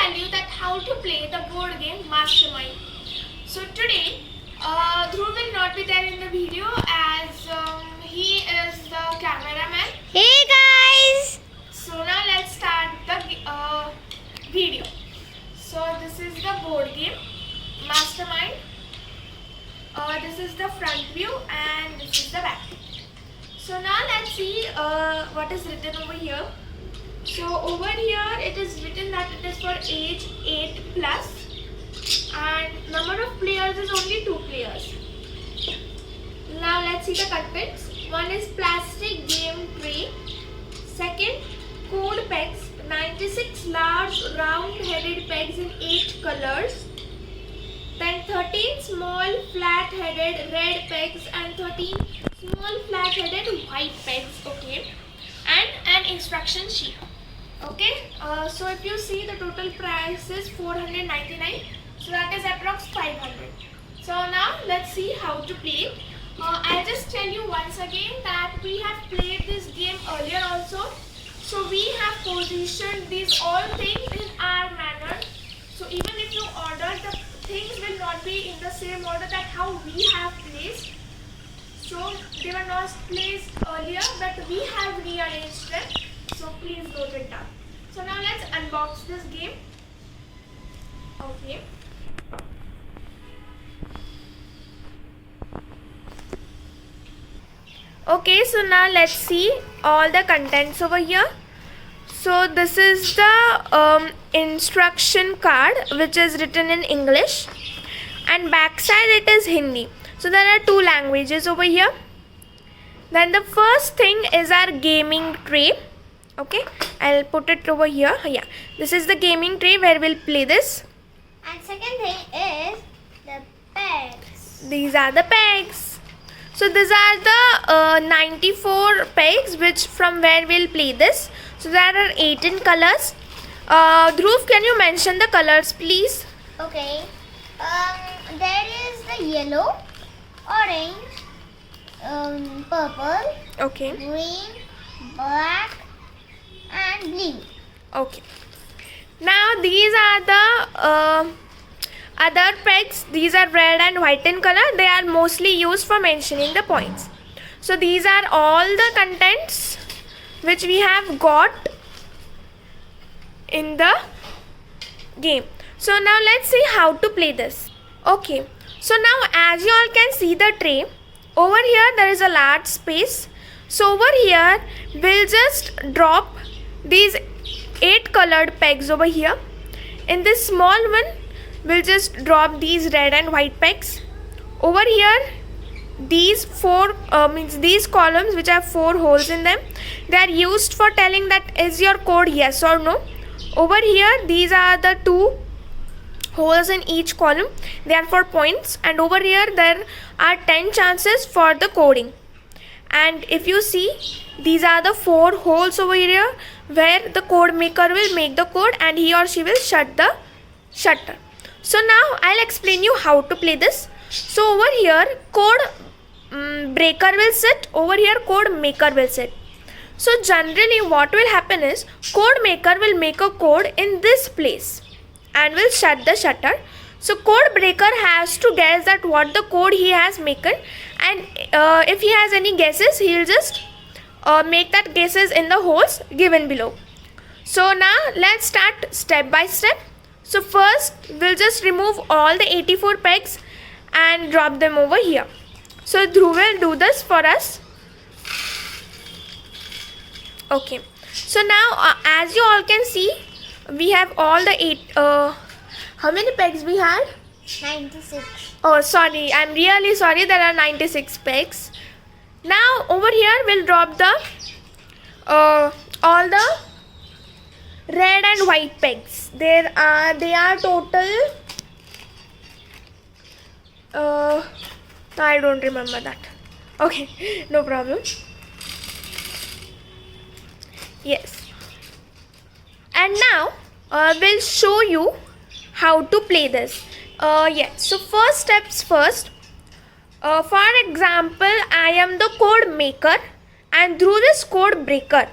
tell you that how to play the board game Mastermind. So today, Dhruv will not be there in the video as he is the cameraman. Hey guys! So now let's start the video. So this is the board game Mastermind. This is the front view and this is the back. So now let's see what is written over here. So over here it is written that it is for age 8 plus and number of players is only 2 players. Now let's see the contents. One is plastic game tray. Second, code pegs, 96 large round-headed pegs in 8 colors. Then 13 small flat-headed red pegs and 13 small flat-headed white pegs. Okay, and an instruction sheet. Okay, so if you see the total price is 499, so that is approx 500. So now let's see how to play. I'll just tell you once again that we have played this game earlier also. So we have positioned these all things in our manner. So even if you order, the things will not be in the same order that how we have placed. So they were not placed earlier, but we have rearranged them. So please note it down. So now let's unbox this game. Okay. Okay, so now let's see all the contents over here. So this is the instruction card which is written in English and backside it is Hindi. So there are 2 languages over here. Then the first thing is our gaming tray. Okay, I'll put it over here. Yeah, this is the gaming tray where we'll play this. And second thing is the pegs. These are the pegs. So these are the 94 pegs which from where we'll play this. So there are 18 colors. Dhruv, can you mention the colors please? Okay. There is the yellow, orange, purple, Okay. green, black, and blue. Okay. Now these are the other pegs. These are red and white in color. They are mostly used for mentioning the points. So these are all the contents which we have got in the game. So now let's see how to play this. Okay. So now as you all can see the tray, over here there is a large space. So over here we'll just drop these 8 colored pegs over here. In this small one we'll just drop these red and white pegs. Over here these 4 these columns which have 4 holes in them, they are used for telling that is your code yes or no. Over here these are the 2 holes in each column, they are for points, and over here there are 10 chances for the coding. And if you see, these are the 4 holes over here where the code maker will make the code and he or she will shut the shutter. So now I'll explain you how to play this. So over here code breaker will sit, over here code maker will sit. So generally what will happen is code maker will make a code in this place and will shut the shutter. So code breaker has to guess that what the code he has made, and if he has any guesses he will just make that guesses in the holes given below. So now let's start step by step. So first we'll just remove all the 84 pegs and drop them over here. So Dhruv will do this for us. Okay, so now as you all can see, we have all the 8 how many pegs we had? 96. Oh sorry, I'm really sorry, there are 96 pegs. Now over here we'll drop the all the red and white pegs. They are total I don't remember that. Okay, no problem. Yes. And now we'll show you how to play this. Yes. So first steps first. For example, I am the code maker and Dhruv is code breaker.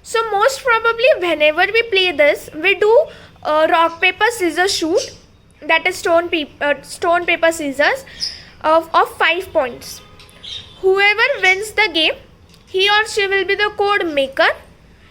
So most probably whenever we play this, we do rock paper scissors shoot, that is stone paper scissors, of 5 points. Whoever wins the game, he or she will be the code maker,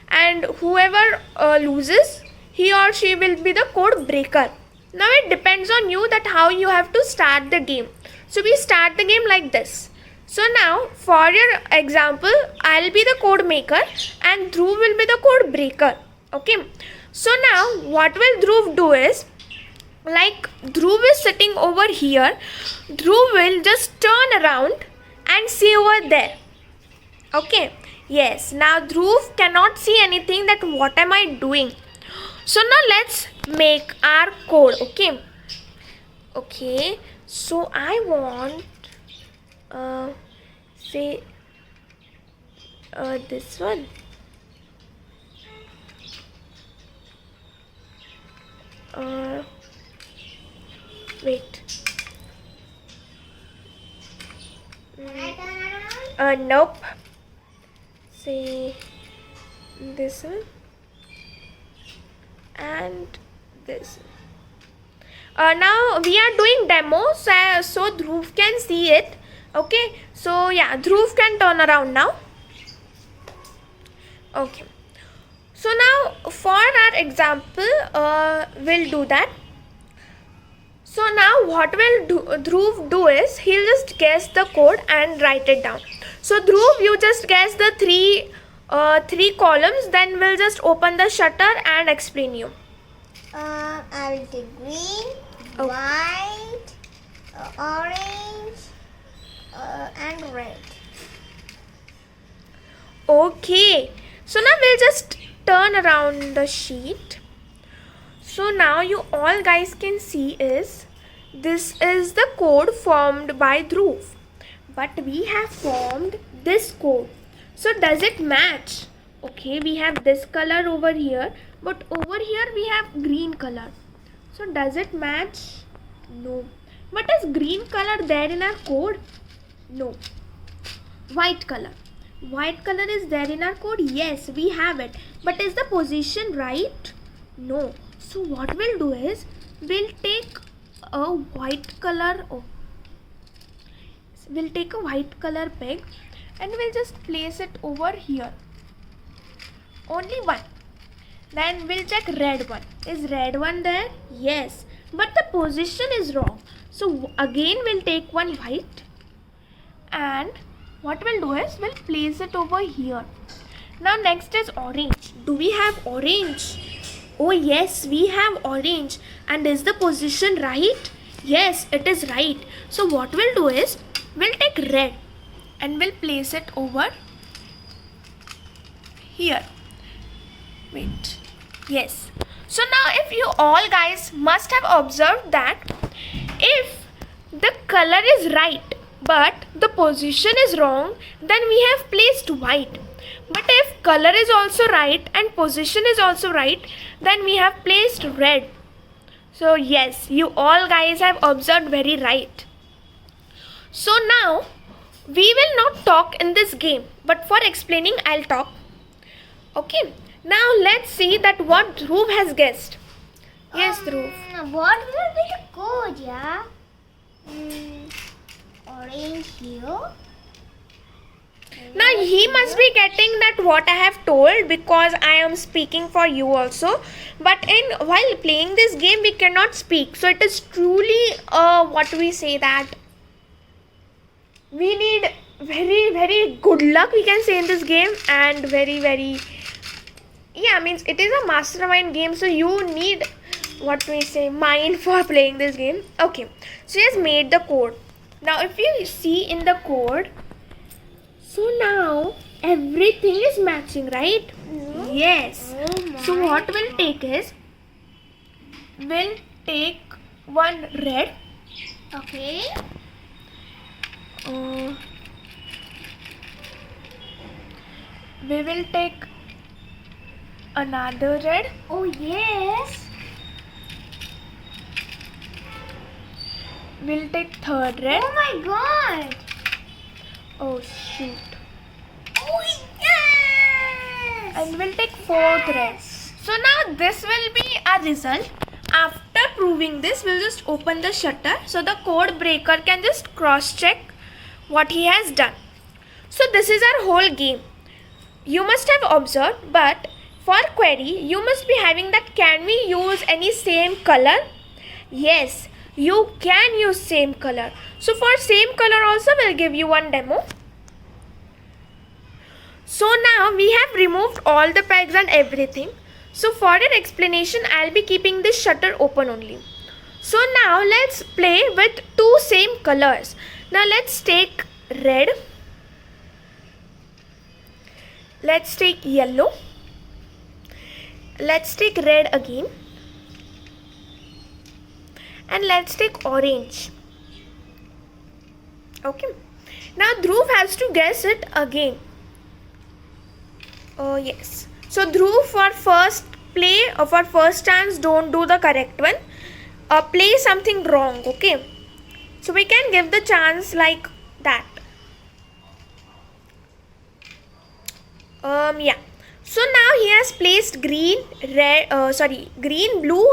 and whoever loses, he or she will be the code breaker. Now it depends on you that how you have to start the game. So we start the game like this. So now for your example, I'll be the code maker and Dhruv will be the code breaker. Okay. So now what will Dhruv do is, like Dhruv is sitting over here, Dhruv will just turn around and see over there. Okay. Yes. Now Dhruv cannot see anything, that what am I doing. So now let's make our code. Okay. Okay. So I want say this one. Wait. Nope. Say this one and this. Now we are doing demos, so Dhruv can see it. Okay, so yeah, Dhruv can turn around now. Okay, so now for our example, we'll do that. So now what will Dhruv do is, he'll just guess the code and write it down. So Dhruv, you just guess the three columns, then we'll just open the shutter and explain you. I will take green, Okay. white, orange, and red. Okay, so now we'll just turn around the sheet. So now you all guys can see is, this is the code formed by Dhruv, but we have formed this code. So does it match? Okay, we have this color over here, but over here we have green color. So does it match? No. But is green color there in our code? No. White color. White color is there in our code? Yes, we have it. But is the position right? No. So what we'll do is, we'll take a white color. We'll take a white color peg and we'll just place it over here. Only one. Then we'll check red one. Is red one there? Yes. But the position is wrong. So again we'll take one white, and what we'll do is, we'll place it over here. Now next is orange. Do we have orange? Oh yes, we have orange. And is the position right? Yes, it is right. So what we'll do is, we'll take red and we'll place it over here. Wait. Yes. So now if you all guys must have observed that if the color is right but the position is wrong, then we have placed white. But if color is also right and position is also right, then we have placed red. So yes, you all guys have observed very right. So now we will not talk in this game, but for explaining I'll talk. Okay, now let's see that what Dhruv has guessed. Yes, Dhruv. What will be the code, yeah? Orange here. Now he must be getting that what I have told, because I am speaking for you also. But while playing this game we cannot speak. So it is truly what we say that we need very, very good luck, we can say, in this game, and very, very, yeah, means it is a mastermind game, so you need what we say mind for playing this game. Okay, so he has made the code. Now if you see in the code, so now everything is matching, right? Yes. So what we'll take is, we'll take one red. Okay. We will take another red. Oh yes. We'll take third red. Oh my god. Oh shoot. Oh yes. And we'll take fourth red. So now this will be our result. After proving this, we'll just open the shutter so the code breaker can just cross check what he has done. So this is our whole game. You must have observed, but for query you must be having that can we use any same color? Yes, you can use same color. So for same color also we'll give you one demo. So now we have removed all the pegs and everything. So for an explanation, I'll be keeping this shutter open only. So now let's play with two same colors. Now let's take red. Let's take yellow. Let's take red again. And let's take orange. Okay. Now Dhruv has to guess it again. Yes. So Dhruv, for first play or for first chance, don't do the correct one. Play something wrong, okay? So we can give the chance like that. Yeah. So now he has placed green, green, blue,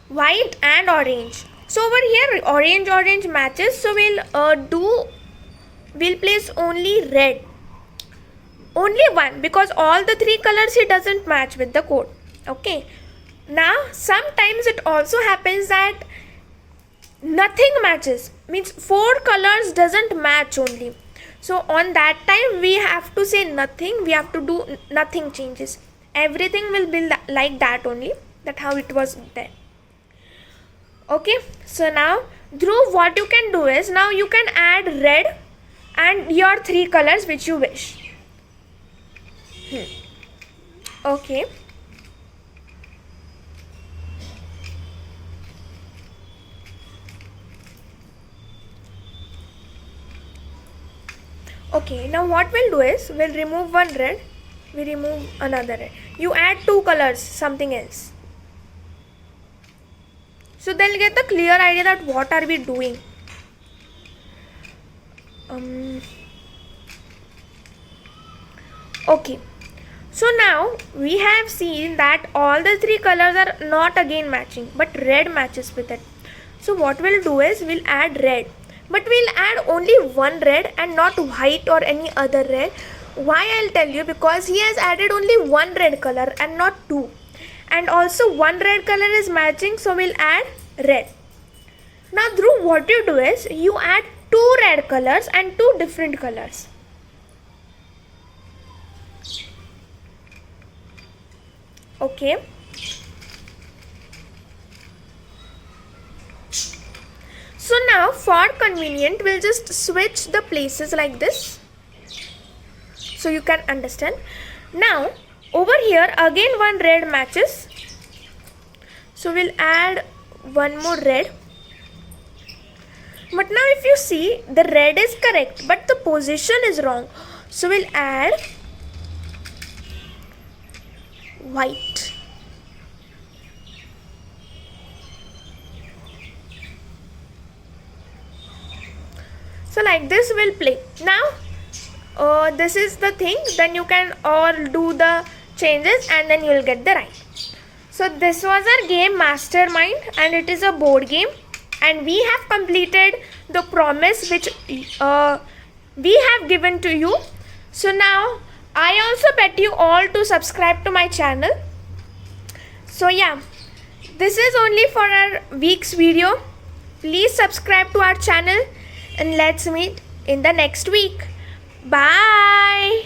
white and orange. So over here orange matches. So we'll place only red. Only one, because all the three colors he doesn't match with the code. Okay. Now sometimes it also happens that nothing matches. Means 4 colors doesn't match only. So on that time we have to say nothing. We have to do nothing changes. Everything will be like that only. That's how it was there. Okay. So now Dhruv, what you can do is, now you can add red and your 3 colors which you wish. Okay. Okay, now what we'll do is, we'll remove one red, we remove another red. You add 2 colors, something else. So they'll get the clear idea that what are we doing. Okay. So now we have seen that all the 3 colors are not again matching, but red matches with it. So what we'll do is, we'll add red, but we'll add only one red and not white or any other red. Why, I'll tell you, because he has added only one red color and not 2, and also one red color is matching, so we'll add red. Now Dhruv, what you do is, you add 2 red colors and 2 different colors. Okay. So now for convenient, we'll just switch the places like this, so you can understand. Now over here again one red matches, so we'll add one more red. But now if you see, the red is correct but the position is wrong, so we'll add white. So like this we'll play. Now this is the thing, then you can all do the changes and then you will get the right. So this was our game Mastermind, and it is a board game, and we have completed the promise which we have given to you. So now I also bet you all to subscribe to my channel. So yeah, this is only for our week's video. Please subscribe to our channel and let's meet in the next week. Bye.